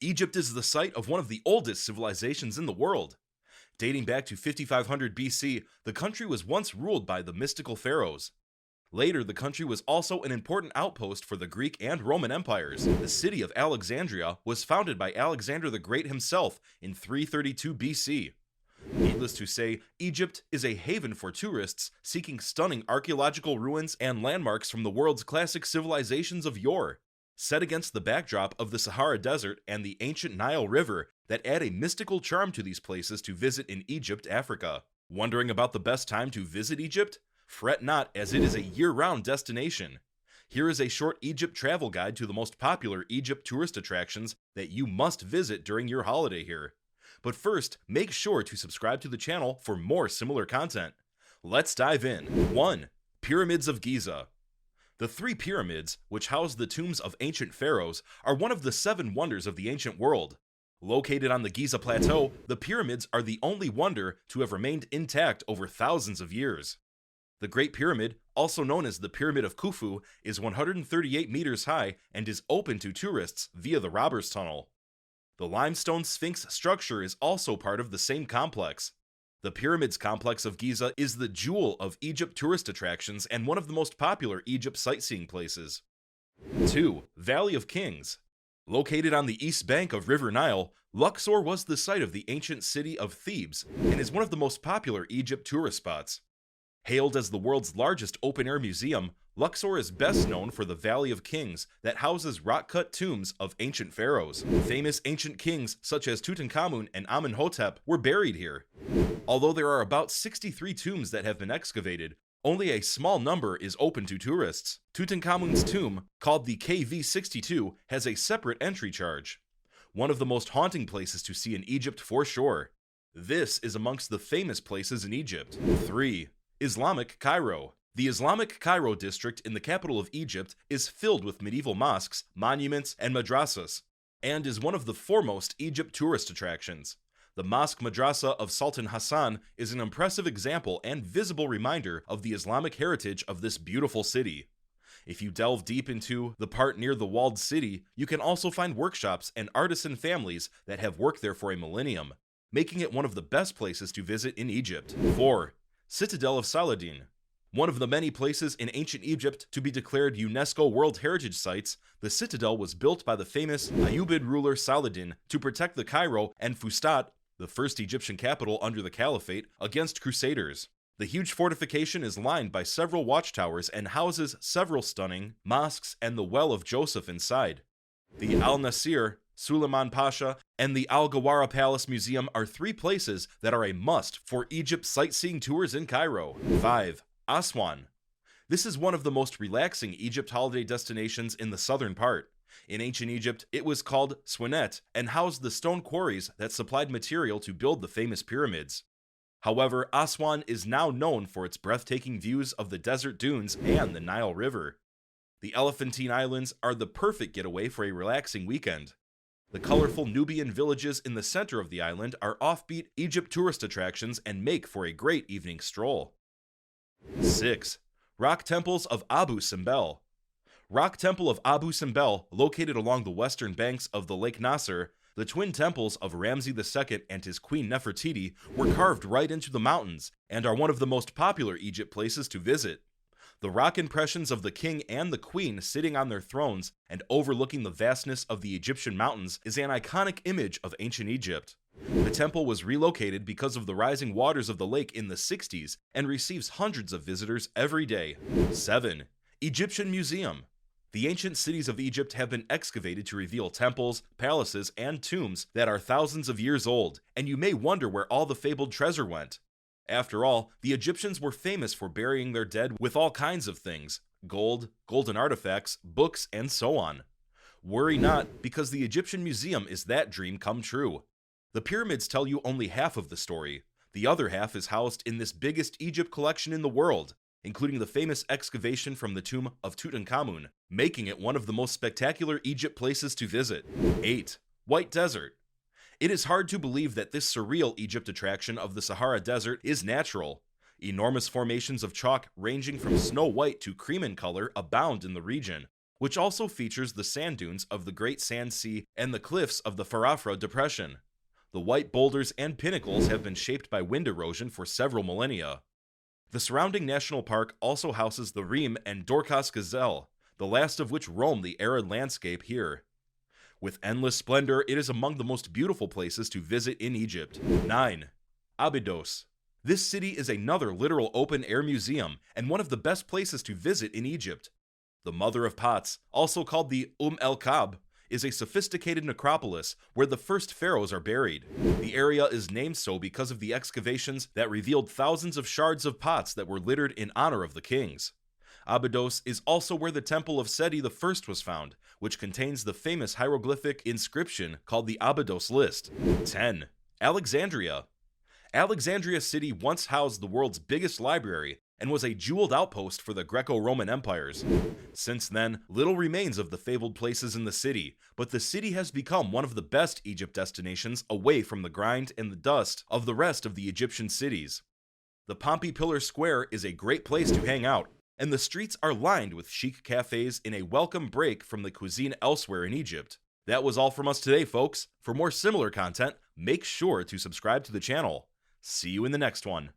Egypt is the site of one of the oldest civilizations in the world. Dating back to 5500 BC, the country was once ruled by the mystical pharaohs. Later, the country was also an important outpost for the Greek and Roman empires. The city of Alexandria was founded by Alexander the Great himself in 332 BC. Needless to say, Egypt is a haven for tourists seeking stunning archaeological ruins and landmarks from the world's classic civilizations of yore, set against the backdrop of the Sahara Desert and the ancient Nile River that add a mystical charm to these places to visit in Egypt, Africa. Wondering about the best time to visit Egypt? Fret not, as it is a year-round destination. Here is a short Egypt travel guide to the most popular Egypt tourist attractions that you must visit during your holiday here. But first, make sure to subscribe to the channel for more similar content. Let's dive in. 1. Pyramids of Giza. The 3 pyramids, which house the tombs of ancient pharaohs, are one of the 7 wonders of the ancient world. Located on the Giza Plateau, the pyramids are the only wonder to have remained intact over thousands of years. The Great Pyramid, also known as the Pyramid of Khufu, is 138 meters high and is open to tourists via the Robbers Tunnel. The limestone Sphinx structure is also part of the same complex. The Pyramids complex of Giza is the jewel of Egypt tourist attractions and one of the most popular Egypt sightseeing places. 2. Valley of Kings. Located on the east bank of River Nile, Luxor was the site of the ancient city of Thebes and is one of the most popular Egypt tourist spots. Hailed as the world's largest open-air museum, Luxor is best known for the Valley of Kings that houses rock-cut tombs of ancient pharaohs. Famous ancient kings such as Tutankhamun and Amenhotep were buried here. Although there are about 63 tombs that have been excavated, only a small number is open to tourists. Tutankhamun's tomb, called the KV62, has a separate entry charge. One of the most haunting places to see in Egypt for sure. This is amongst the famous places in Egypt. 3. Islamic Cairo. The Islamic Cairo district in the capital of Egypt is filled with medieval mosques, monuments, and madrasas, and is one of the foremost Egypt tourist attractions. The Mosque Madrasa of Sultan Hassan is an impressive example and visible reminder of the Islamic heritage of this beautiful city. If you delve deep into the part near the walled city, you can also find workshops and artisan families that have worked there for a millennium, making it one of the best places to visit in Egypt. 4. Citadel of Saladin. One of the many places in ancient Egypt to be declared UNESCO World Heritage Sites, the citadel was built by the famous Ayyubid ruler Saladin to protect the Cairo and Fustat, the first Egyptian capital under the Caliphate, against crusaders. The huge fortification is lined by several watchtowers and houses several stunning mosques and the Well of Joseph inside. The Al-Nasir, Suleiman Pasha, and the Al-Gawara Palace Museum are 3 places that are a must for Egypt sightseeing tours in Cairo. 5. Aswan. This is one of the most relaxing Egypt holiday destinations in the southern part. In ancient Egypt, it was called Swanet and housed the stone quarries that supplied material to build the famous pyramids. However, Aswan is now known for its breathtaking views of the desert dunes and the Nile River. The Elephantine Islands are the perfect getaway for a relaxing weekend. The colorful Nubian villages in the center of the island are offbeat Egypt tourist attractions and make for a great evening stroll. 6. Rock Temples of Abu Simbel. Rock Temple of Abu Simbel, located along the western banks of the Lake Nasser, the twin temples of Ramses II and his queen Nefertiti were carved right into the mountains and are one of the most popular Egypt places to visit. The rock impressions of the king and the queen sitting on their thrones and overlooking the vastness of the Egyptian mountains is an iconic image of ancient Egypt. The temple was relocated because of the rising waters of the lake in the 60s and receives hundreds of visitors every day. 7. Egyptian Museum. The ancient cities of Egypt have been excavated to reveal temples, palaces, and tombs that are thousands of years old, and you may wonder where all the fabled treasure went. After all, the Egyptians were famous for burying their dead with all kinds of things: gold, golden artifacts, books, and so on. Worry not, because the Egyptian Museum is that dream come true. The pyramids tell you only half of the story. The other half is housed in this biggest Egypt collection in the world, including the famous excavation from the tomb of Tutankhamun, making it one of the most spectacular Egypt places to visit. 8. White Desert. It is hard to believe that this surreal Egypt attraction of the Sahara Desert is natural. Enormous formations of chalk ranging from snow white to cream in color abound in the region, which also features the sand dunes of the Great Sand Sea and the cliffs of the Farafra Depression. The white boulders and pinnacles have been shaped by wind erosion for several millennia. The surrounding national park also houses the Reem and Dorcas gazelle, the last of which roam the arid landscape here. With endless splendor, it is among the most beautiful places to visit in Egypt. 9. Abydos. This city is another literal open-air museum and one of the best places to visit in Egypt. The Mother of Pots, also called the el-Kab, is a sophisticated necropolis where the first pharaohs are buried. The area is named so because of the excavations that revealed thousands of shards of pots that were littered in honor of the kings. Abydos is also where the temple of Seti I was found, which contains the famous hieroglyphic inscription called the Abydos List. 10. Alexandria. Alexandria City once housed the world's biggest library and was a jeweled outpost for the Greco-Roman empires. Since then, little remains of the fabled places in the city, but the city has become one of the best Egypt destinations away from the grind and the dust of the rest of the Egyptian cities. The Pompey Pillar Square is a great place to hang out, and the streets are lined with chic cafes in a welcome break from the cuisine elsewhere in Egypt. That was all from us today, folks. For more similar content, make sure to subscribe to the channel. See you in the next one.